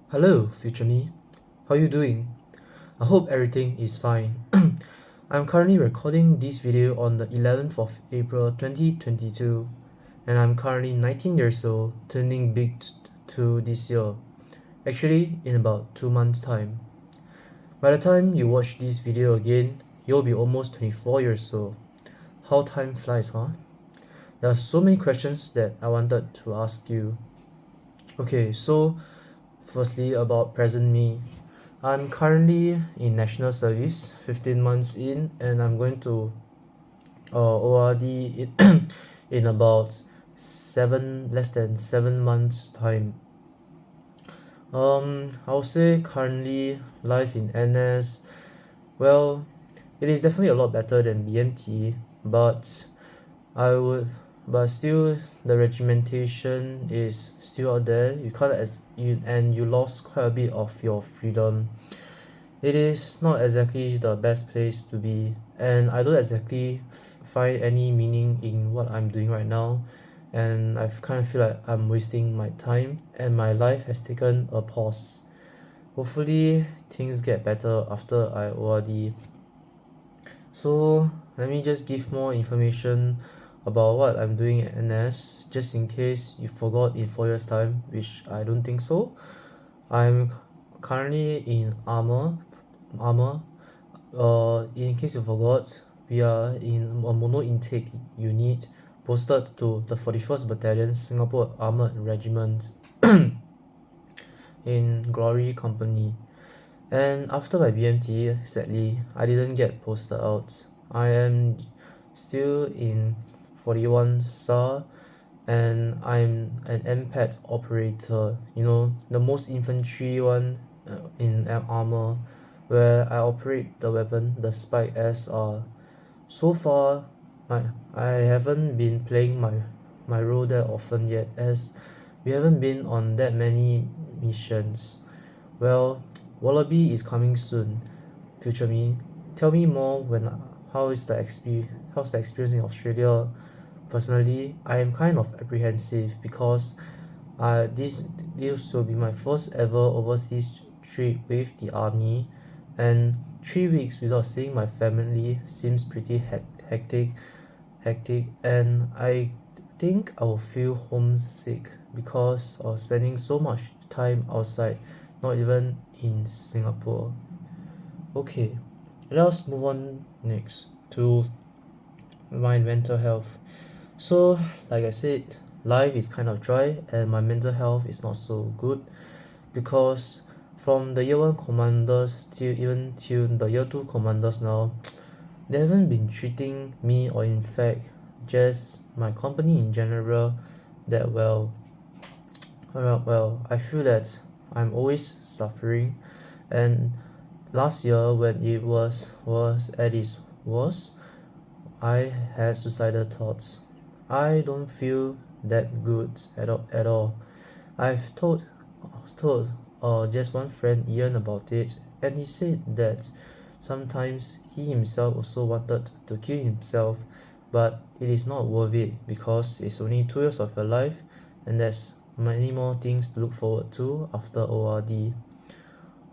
Hello, future me. How you doing? I hope everything is fine. I'm currently recording this video on the 11th of April 2022, and I'm currently 19 years old, turning big to this year. Actually, in about 2 months' time. By the time you watch this video again, you'll be almost 24 years old. How time flies, huh? There are so many questions that I wanted to ask you. Okay, so firstly, about present me. I'm currently in national service, 15 months in, and I'm going to ORD in about less than 7 months time. I'll say currently life in NS, well, it is definitely a lot better than BMT, but I would, but still the regimentation is still out there. You can't you lost quite a bit of your freedom. It is not exactly the best place to be, and I don't exactly find any meaning in what I'm doing right now, and I kind of feel like I'm wasting my time, and my life has taken a pause. Hopefully, things get better after I ORD. So, let me just give more information about what I'm doing at NS, just in case you forgot in 4 years' time, which I don't think so. I'm currently in armor. In case you forgot, we are in a mono intake unit posted to the 41st Battalion Singapore Armored Regiment in Glory Company. And after my BMT, sadly, I didn't get posted out. I am still in 41 SAR, and I'm an MPAT operator, the most infantry one in armor, where I operate the weapon, the Spike SR. So far, I haven't been playing my role that often yet, as we haven't been on that many missions. Well, Wallaby is coming soon. Future me, tell me more how's the experience in Australia. Personally, I am kind of apprehensive because this will be my first ever overseas trip with the army, and 3 weeks without seeing my family seems pretty hectic, and I think I will feel homesick because of spending so much time outside, not even in Singapore. Okay, let us move on next to my mental health. So, like I said, life is kind of dry and my mental health is not so good because from the year 1 commanders till the year 2 commanders now, they haven't been treating me, or in fact just my company in general, that well. Well, I feel that I'm always suffering, and last year when it was at its worst, I had suicidal thoughts. I don't feel that good at all. I've told just one friend Ian about it, and he said that sometimes he himself also wanted to kill himself, but it is not worth it because it's only 2 years of your life, and there's many more things to look forward to after ORD.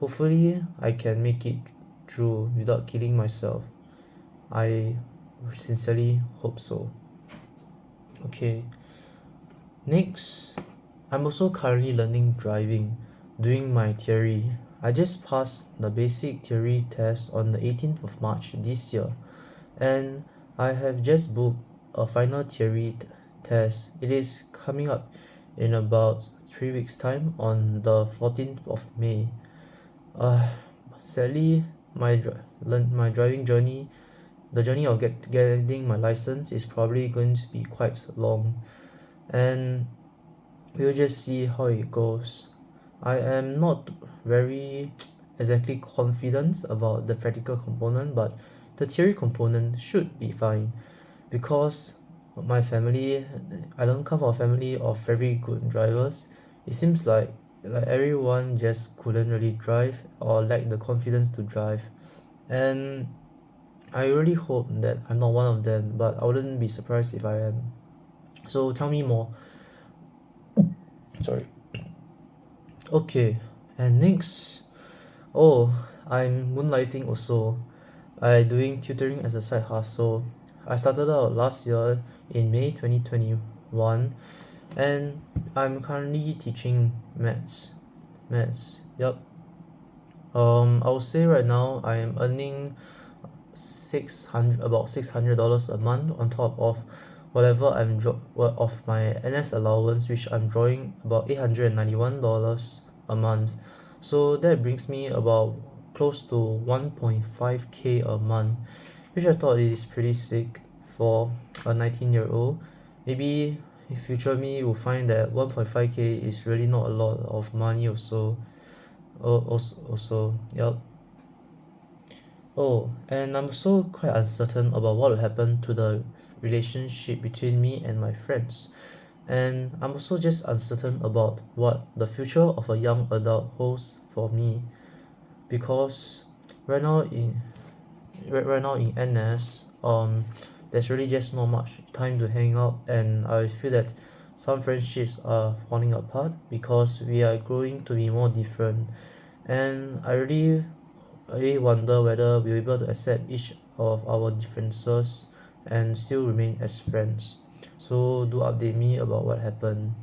Hopefully, I can make it through without killing myself. I sincerely hope so. Okay, next, I'm also currently learning driving, doing my theory. I just passed the basic theory test on the 18th of March this year, and I have just booked a final theory test. It is coming up in about 3 weeks' time on the 14th of May. Sadly, my driving journey, the journey of getting my license, is probably going to be quite long, and we'll just see how it goes. I am not very exactly confident about the practical component, but the theory component should be fine because my family, I don't come from a family of very good drivers. It seems like everyone just couldn't really drive or lack the confidence to drive, and I really hope that I'm not one of them, but I wouldn't be surprised if I am. So tell me more. Sorry. Okay, And next, oh, I'm moonlighting also. I doing tutoring as a side hustle. I started out last year in May 2021, and I'm currently teaching maths. Yup. I would say right now I am earning about $600 a month on top of whatever of my NS allowance, which I'm drawing about $891 a month. So that brings me about close to 1.5k a month, which I thought is pretty sick for a 19-year-old. Maybe in future me will find that 1.5k is really not a lot of money also. Yep. Oh, and I'm also quite uncertain about what will happen to the relationship between me and my friends. And I'm also just uncertain about what the future of a young adult holds for me, because right now in right now in NS, there's really just not much time to hang out, and I feel that some friendships are falling apart because we are growing to be more different. And I really wonder whether we're able to accept each of our differences and still remain as friends. So do update me about what happened.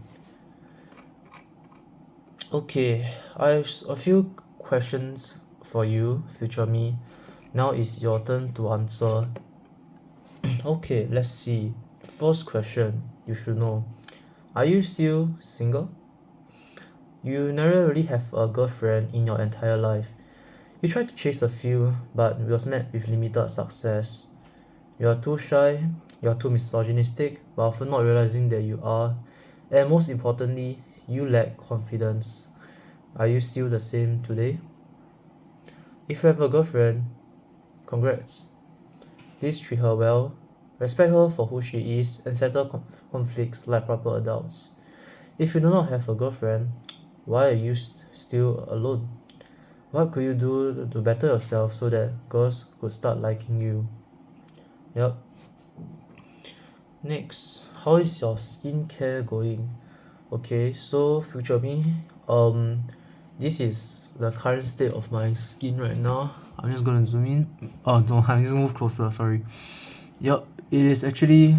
Okay, I have a few questions for you, future me. Now is your turn to answer. Okay, let's see. First question you should know. Are you still single? You never really have a girlfriend in your entire life. You tried to chase a few, but was met with limited success. You are too shy, you are too misogynistic, but often not realizing that you are. And most importantly, you lack confidence. Are you still the same today? If you have a girlfriend, congrats. Please treat her well, respect her for who she is, and settle conflicts like proper adults. If you do not have a girlfriend, why are you still alone? What could you do to better yourself so that girls could start liking you? Yup. Next, how is your skincare going? Okay, so future me, this is the current state of my skin right now. I'm just gonna zoom in. Oh no, I'm just move closer. Sorry. Yup, it is actually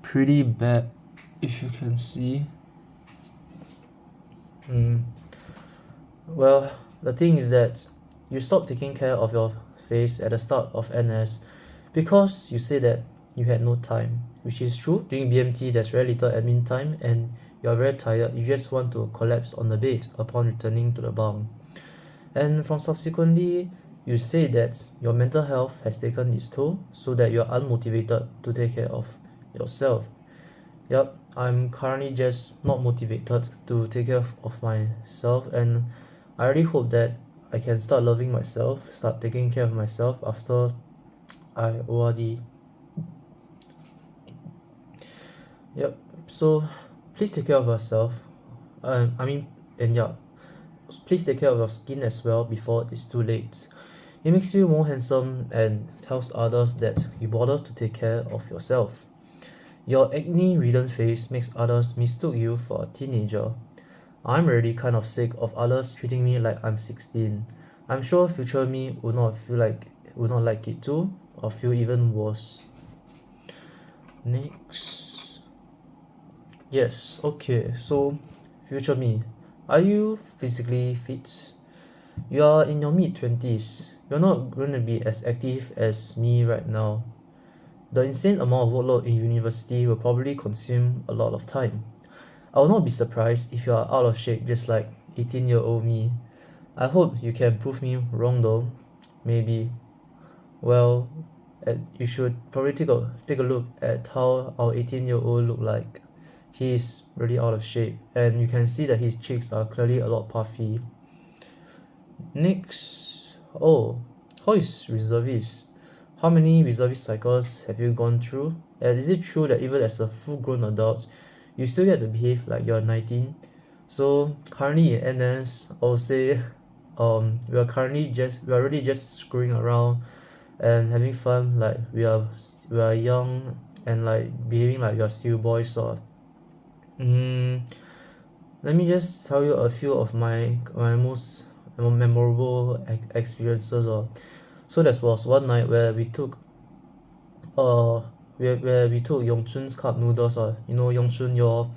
pretty bad, if you can see. Well, the thing is that you stopped taking care of your face at the start of NS because you say that you had no time, which is true. During BMT, there's very little admin time, and you're very tired. You just want to collapse on the bed upon returning to the bunk. And from subsequently, you say that your mental health has taken its toll, so that you're unmotivated to take care of yourself. Yup, I'm currently just not motivated to take care of myself, and I really hope that I can start loving myself, start taking care of myself after I ORD. Yep, so please take care of yourself. I mean, and yeah, please take care of your skin as well before it's too late. It makes you more handsome and tells others that you bother to take care of yourself. Your acne-ridden face makes others mistook you for a teenager. I'm already kind of sick of others treating me like I'm 16. I'm sure future me would not like it too, or feel even worse. Next. Yes, okay, so future me. Are you physically fit? You are in your mid-20s. You're not going to be as active as me right now. The insane amount of workload in university will probably consume a lot of time. I will not be surprised if you are out of shape just like 18-year-old me. I hope you can prove me wrong though. Maybe. Well, you should probably take a look at how our 18-year-old look like. He is really out of shape, and you can see that his cheeks are clearly a lot puffy. Next, oh, how is reservist? How many reservist cycles have you gone through? And is it true that even as a full-grown adult, you still get to behave like you're 19? So currently in NS, I'll say, we are really just screwing around and having fun. Like we are young and like behaving like we are still boys. So, let me just tell you a few of my most memorable experiences. So there was one night where we took uh where we took Yongchun's cup noodles. You know Yongchun, your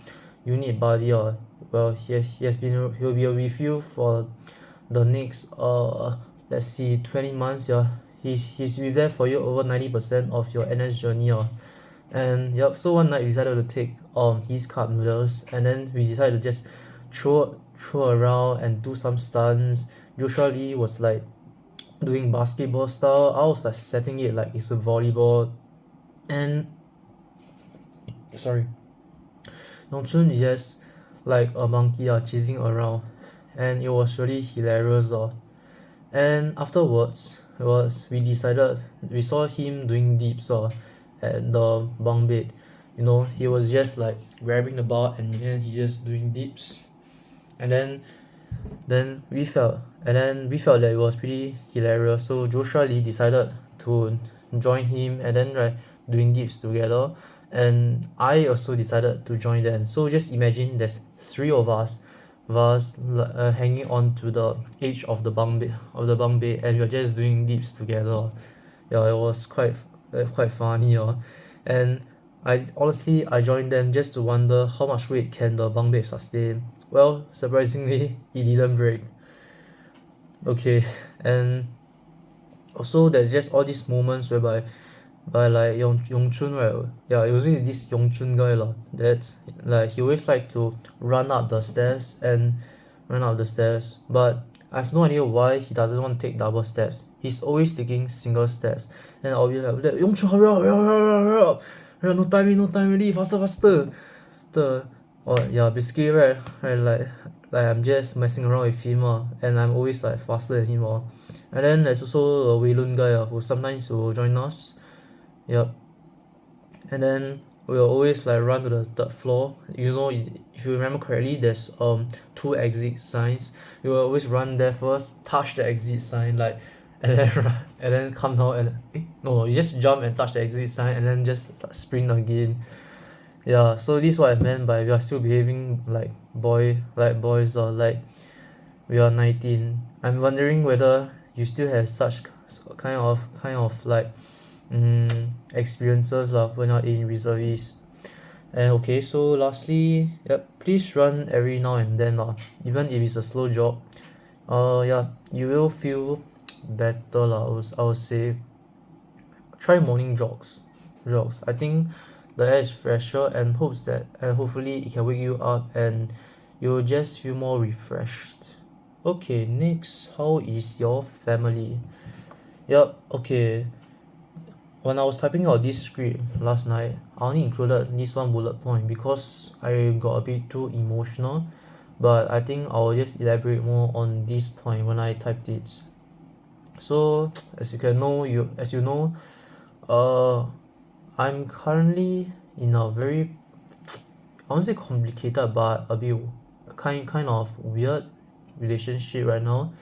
unit buddy. Well, he'll be with you for the next let's see 20 months. He's with there for you over 90% of your NS journey. And yep, so one night we decided to take his cup noodles, and then we decided to just throw around and do some stunts. Joshua Lee was like doing basketball style. I was like setting it like it's a volleyball. And sorry, Yongchun is just like a monkey chasing around, and it was really hilarious. And afterwards we saw him doing dips at the bunk bed. You know, he was just like grabbing the bar and then he just doing dips. And we felt that it was pretty hilarious. So Joshua Lee decided to join him, and then right, doing dips together. And I also decided to join them. So just imagine there's three of us hanging on to the edge of the bunk bed, and we're just doing dips together. Yeah, it was quite funny. And I joined them just to wonder how much weight can the bunk bed sustain. Well, surprisingly, it didn't break. Okay, and also there's just all these moments whereby by like Yongchun, right? Yeah, it was this Yongchun guy lah. That's like he always like to run up the stairs, but I have no idea why he doesn't want to take double steps. He's always taking single steps, and I'll be like, Yongchun, hurry up, no time already, faster. Yeah, basically right, like I'm just messing around with him and I'm always like faster than him and then there's also a Wei Lun guy who sometimes will join us. Yep. And then we'll always like run to the third floor. You know, if you remember correctly, there's two exit signs. You will always run there first, touch the exit sign, like, and then and then come down and no, you just jump and touch the exit sign and then just like, sprint again. Yeah, so this is what I meant by we are still behaving like boys, or like we are 19. I'm wondering whether you still have such kind of like experiences when you're in reservist. And okay, so lastly, yep, please run every now and then even if it's a slow jog. Yeah, you will feel better I would say. Try morning jogs. I think the air is fresher and hopefully it can wake you up and you'll just feel more refreshed. Okay, next, how is your family? Yup, okay. When I was typing out this script last night, I only included this one bullet point because I got a bit too emotional, but I think I'll just elaborate more on this point when I typed it. So as you know, I'm currently in a very I won't say complicated but a bit kind of weird relationship right now,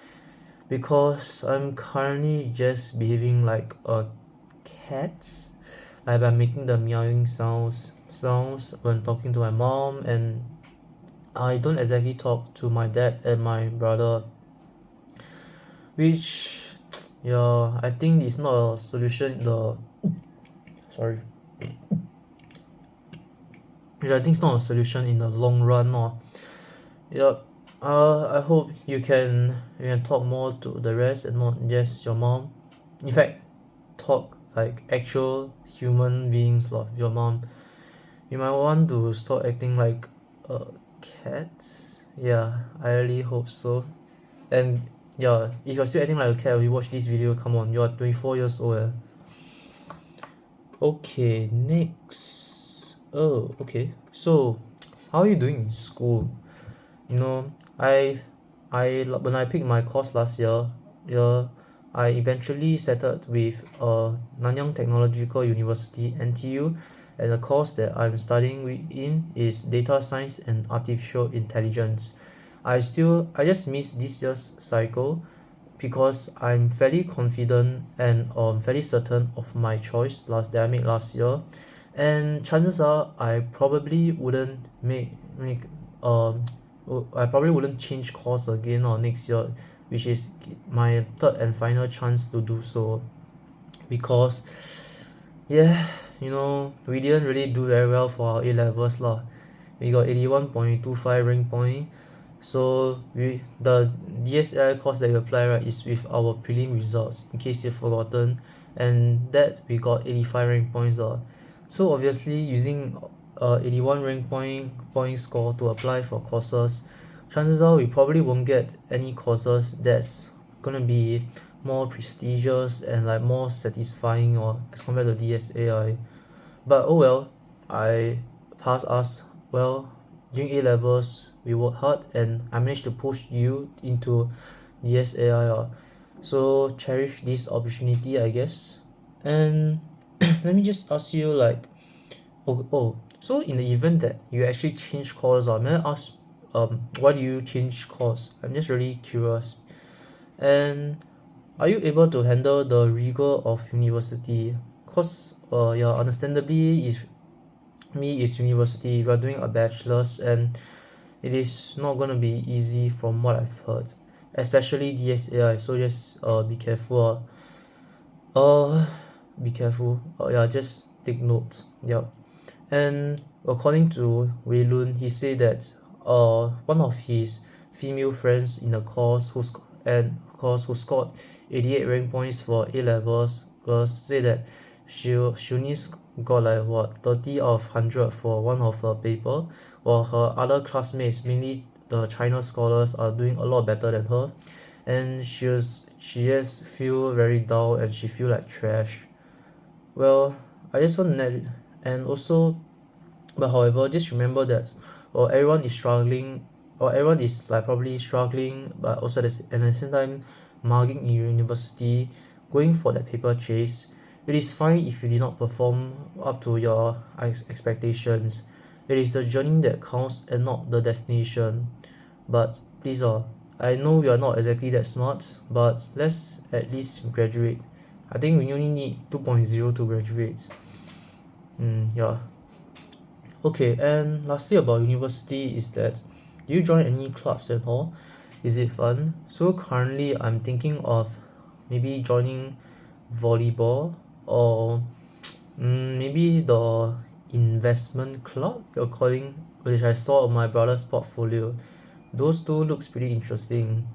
because I'm currently just behaving like a cat, like by making the meowing sounds when talking to my mom, and I don't exactly talk to my dad and my brother, which yeah, I think it's not a solution in the sorry which I think is not a solution in the long run. Yup. I hope you can talk more to the rest and not just your mom. In fact, talk like actual human beings with your mom. You might want to stop acting like a cat. Yeah, I really hope so. And yeah, if you're still acting like a cat when you watch this video, come on, you're 24 years old. Okay, next. Oh, okay. So, how are you doing in school? You know, when I picked my course last year, I eventually settled with Nanyang Technological University (NTU), and the course that I'm studying in is data science and artificial intelligence. I just missed this year's cycle because I'm fairly confident and fairly certain of my choice that I made last year, and chances are I probably wouldn't make I probably wouldn't change course again or next year, which is my third and final chance to do so, because yeah, we didn't really do very well for our A levels lah. We got 81.25 rank point. So the DSAI course that we apply, right, is with our prelim results, in case you've forgotten, and that we got 85 rank points. So obviously using 81 rank point score to apply for courses, chances are we probably won't get any courses that's gonna be more prestigious and like more satisfying or as compared to DSAI. But oh well, I passed us well during A levels. We worked hard and I managed to push you into DSAI. So cherish this opportunity, I guess. And let me just ask you like, so in the event that you actually change course, may I ask why do you change course? I'm just really curious. And are you able to handle the rigor of university? Cause yeah, understandably, if me is university, we are doing a bachelor's, and it is not gonna be easy from what I've heard, especially DSAI. So just be careful. Be careful. Yeah, just take note. Yep. And according to Wei Lun, he said that one of his female friends in the course who scored 88 rank points for A levels say that she only got like what 30 out of 100 for one of her paper, while her other classmates, mainly the China scholars, are doing a lot better than her, and she just feel very down and she feel like trash. Well, I just want to net and also, but however, just remember that everyone is struggling, or everyone is like probably struggling, but also at the same time mugging in university, going for that paper chase. It is fine if you did not perform up to your expectations. It is the journey that counts and not the destination. But please, I know we are not exactly that smart, but let's at least graduate. I think we only need 2.0 to graduate. Yeah. Okay, and lastly about university is that, do you join any clubs at all? Is it fun? So currently I'm thinking of maybe joining volleyball, or maybe the investment club according which I saw on my brother's portfolio. Those two looks pretty interesting.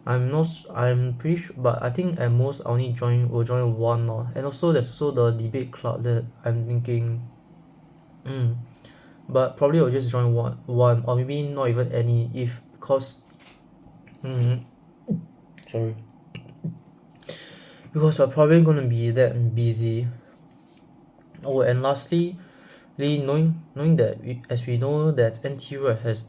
I'm pretty sure, but I think at most I only will join one, and also there's also the debate club that I'm thinking. But probably I'll just join one or maybe not even any, if because sorry, because we're probably gonna be that busy. Oh, and lastly, really knowing that as we know that NTU has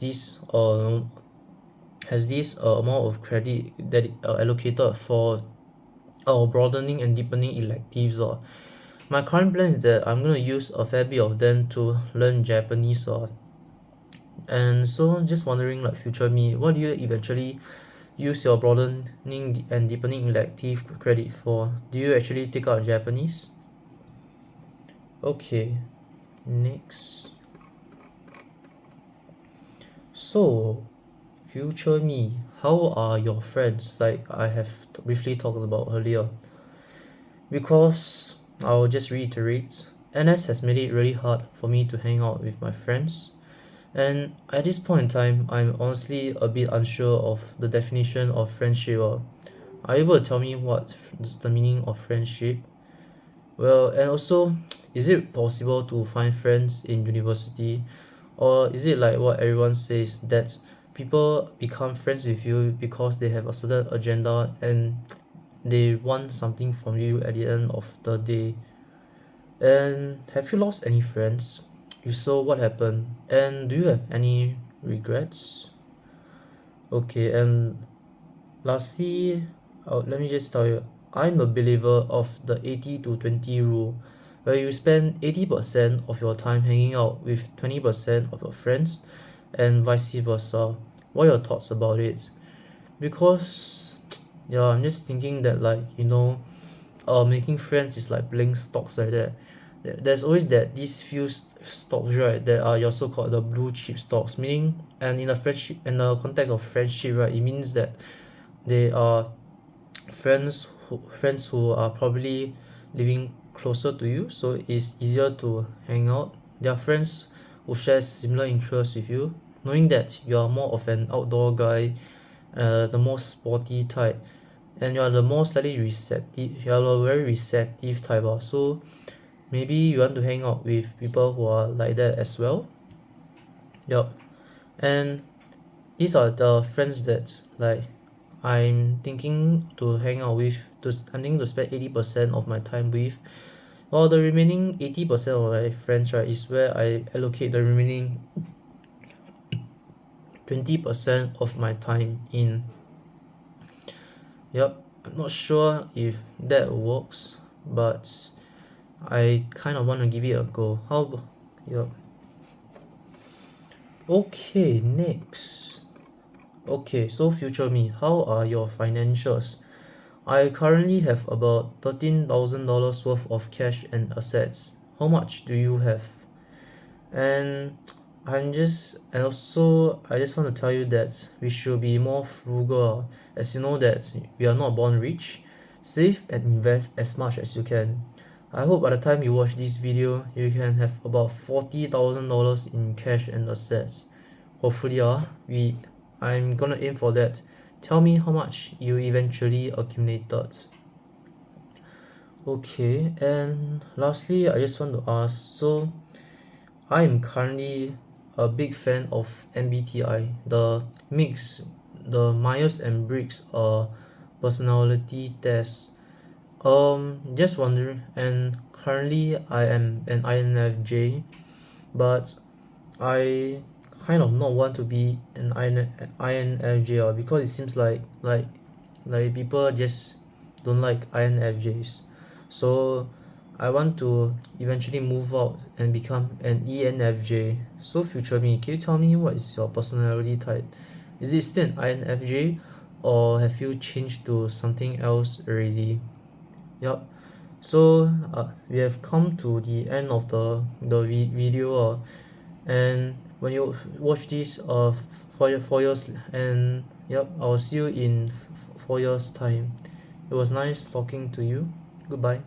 this amount of credit that allocated for broadening and deepening electives. My current plan is that I'm gonna use a fair bit of them to learn Japanese. And so just wondering, like, future me, what do you eventually use your broadening and deepening elective credit for? Do you actually take out Japanese? Okay, next. So, future me, how are your friends, like I have briefly talked about earlier? Because I'll just reiterate, NS has made it really hard for me to hang out with my friends, and at this point in time, I'm honestly a bit unsure of the definition of friendship. Are you able to tell me what's the meaning of friendship? Well, and also, is it possible to find friends in university, or is it like what everyone says, that people become friends with you because they have a certain agenda and they want something from you at the end of the day? And have you lost any friends? If so, what happened? And do you have any regrets? Okay, and lastly, let me just tell you, I'm a believer of the 80 to 20 rule, where you spend 80% of your time hanging out with 20% of your friends, and vice versa. What are your thoughts about it? Because yeah, I'm just thinking that, like, making friends is like playing stocks like that. There's always that these stocks, right, that are your so-called the blue chip stocks, meaning, and in a friendship, in the context of friendship, right, it means that they are friends who are probably living closer to you, so it's easier to hang out. They are friends who share similar interests with you, knowing that you are more of an outdoor guy, the more sporty type, and you are the more slightly receptive. You are a very receptive type. So maybe you want to hang out with people who are like that as well. Yup. And these are the friends that like I'm thinking to hang out with, I'm thinking to spend 80% of my time with, while the remaining 80% of my friends, right, is where I allocate the remaining 20% of my time in. Yep, I'm not sure if that works, but I kind of want to give it a go. Yep. Okay, next. Okay, so future me, how are your financials? I currently have about $13,000 worth of cash and assets. How much do you have? And and also I just want to tell you that we should be more frugal, as you know that we are not born rich. Save and invest as much as you can. I hope by the time you watch this video, you can have about $40,000 in cash and assets. Hopefully, I'm gonna aim for that. Tell me how much you eventually accumulated. Okay, and lastly, I just want to ask, so I am currently a big fan of MBTI, the Myers and Briggs personality test. Just wondering, and currently I am an INFJ, but I kind of not want to be an INFJ, because it seems like people just don't like INFJs. So I want to eventually move out and become an ENFJ. So future me, can you tell me what is your personality type? Is it still an INFJ, or have you changed to something else already? Yup. So we have come to the end of the video, and when you watch this 4 years, and yep, I'll see you in 4 years time. It was nice talking to you. Goodbye.